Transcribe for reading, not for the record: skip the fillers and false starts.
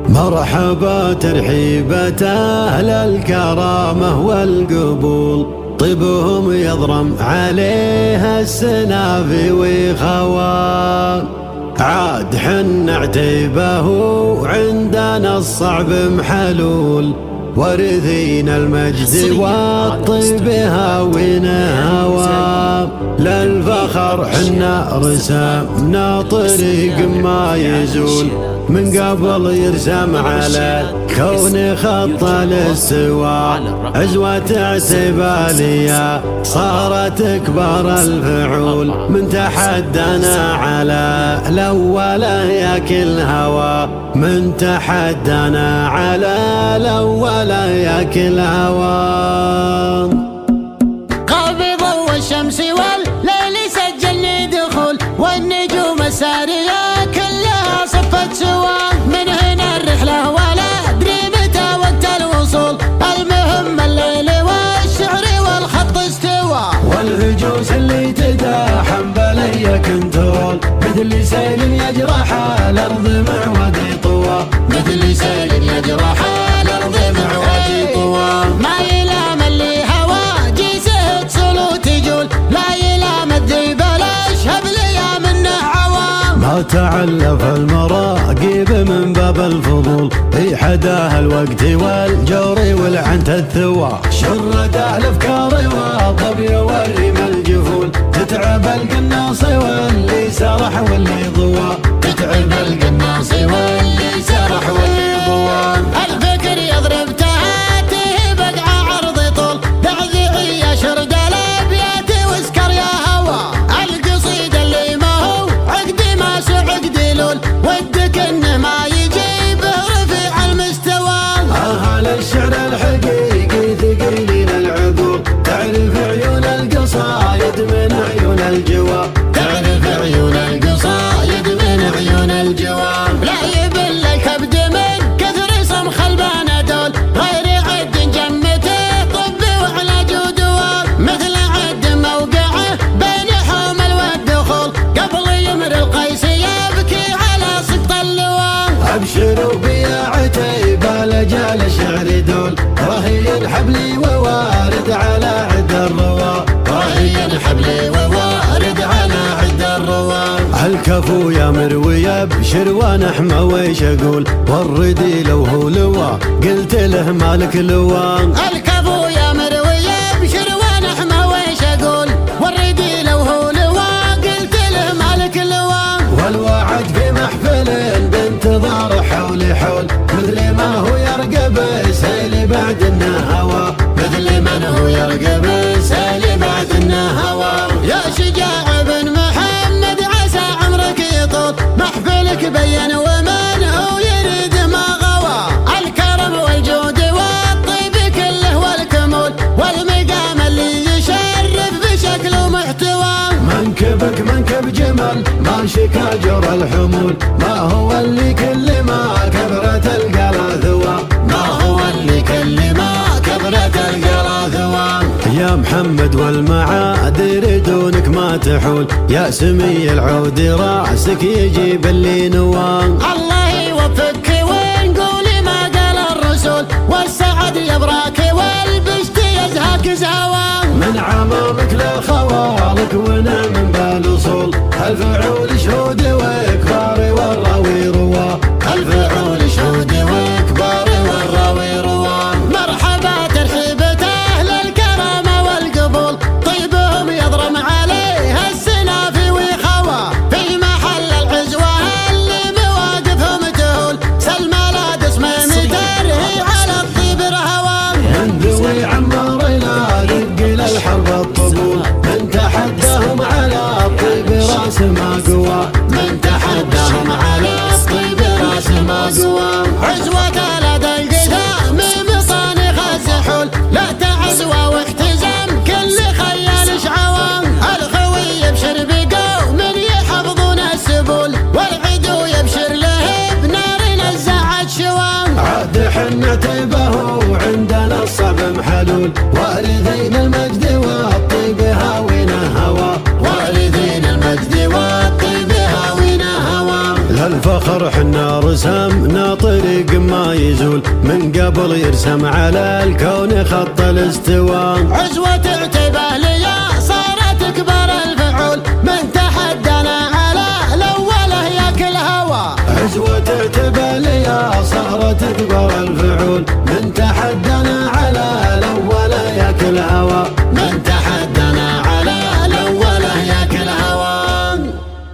مرحبا ترحيبة أهل الكرامة والقبول، طيبهم يضرم عليها السنافي وخوان. عاد حن عتيبه وعندنا الصعب محلول، وارثين المجد والطيب هاوينا هوى. للفخر حنا رسمنا طريق ما يزول، من قبل يرسم على كون خط الاستواء. عزوة اعتبالية صارت اكبر الفعول، من تحدنا على الاولى ياكل هوى. من تحدنا على الاولى ياكل هوى. قبض والشمس والليل سجلني دخول، والنجوم السارية كلها صفت سوا. من هنا الرحلة ولا أدري متى وقت الوصول، المهم الليل والشعر والخط استوى. والهجوس اللي تداحم بلي كنترول، مثل سيل يجرح الأرض مع وادي طوى. مثل سيل يجرح الأرض مع وادي طوى. ما يلام اللي هوا جيسه تصل وتجول، لا يلام الذيب الأشهب ليا منه عوام. ما تعلف المراقب من باب الفضول، في حداه الوقت والجور والعنت الثوى. شرداه الافكار والظبي والريم الجفول، تتعب القناص واللي سرح واللي ضوى. تتعب القناص واللي سرح واللي ضوى. الفكر يضرب تهاته بقع عرض طول، دعذعي يا شرد الابيات واسكر يا هوى. القصيد اللي ما هو عقد ما سعقد لول، ودك انه ما يجيبه رفيع المستوى. اهل الشعر الحقيقي ثقيلين العقول، تعرف عيون القصايد من عيون الجوى. تعرف عيون القصايد من عيون الجوى. لا يبل الكبد من كثر صمخ البنادول، غير عد جمته طب وعلاج ودواء. مثل عد موقعه بين حومل والدخول، قبل يمر القيس يبكي على سقط اللواء. ابشروا بيا عتيبة لجال الشعر دول، رهي حبلي ووارد على عد الروى. رهي حبلي ووارد على عد الروى. الكفو يا مروي ابشر ونحمى ويش اقول، وردي لو هو لوا قلت له مالك لوا. الكفو يا مروي ابشر ونحمى ويش اقول، وردي لو هو لوا قلت له مالك لوا. والوعد في محفل بانتظار حول حول، مثل ما هو يرقب سيل بعد انه هوى. مثل من هو يرقب سيل بعد انه هوى. يا شجاع بن محمد عسى عمرك يطول، محفلك بين ومن هو يريد ما غوى. الكرم والجود والطيب كله والكمول، والمقام اللي يشرف بشكل ومحتوى. منكبك منكب جمل ما شكا جرى الحمول، ما هو اللي كل ما كبرت القلا ذوى. ما هو اللي كل ما كبرت القلا ذوى. يا محمد والمعادر دونك ما تحول، يا سمي العود راسك يجيب اللي نوى. الله يوفقك ونقول ما قال الرسول، والسعد يبراك والبشت يزهك زهوى. من عمامك لخوالك ونعم بالاصول، الفعول شهود واكبار والراوي روى. الفعول شهود واكبار والراوي روى. مرحبا ترحيبة اهل الكرامة والقبول، طيبهم يضرم عليها السنافي وخوى. في محل العزوة اللي مواقفهم تهول، سلمى لا دسمة ترهي على الطيب رهوى. هندوي عمار لا دق للحرب الطبول، من تحداهم على الطيب راس ما قوى. من تحداهم على الطيب راس ما قوى. عزوة لدى القدام مصانخ السحول، لا تعزوى واختزام كل خيال شعوى. الخوي يبشر بقوم يحفظون السبل، والعدو يبشر له بنار نزعت شوى. عاد حنا تبه وعندنا الصعب محلول، وارثين المجد والطيب هاوينا هوى. والدين المجد والطيب هاوينا هوى. للفخر حنا رسمنا ولا طريق ما يزول من قبل يرسم على الكون خط الاستواء. عزوة اعتبالية صارت كبر الفعول من تحدنا على الأوله ياكل هوا. عزوة اعتبالية صارت كبر الفعول من تحدنا على الأوله ياكل هوا.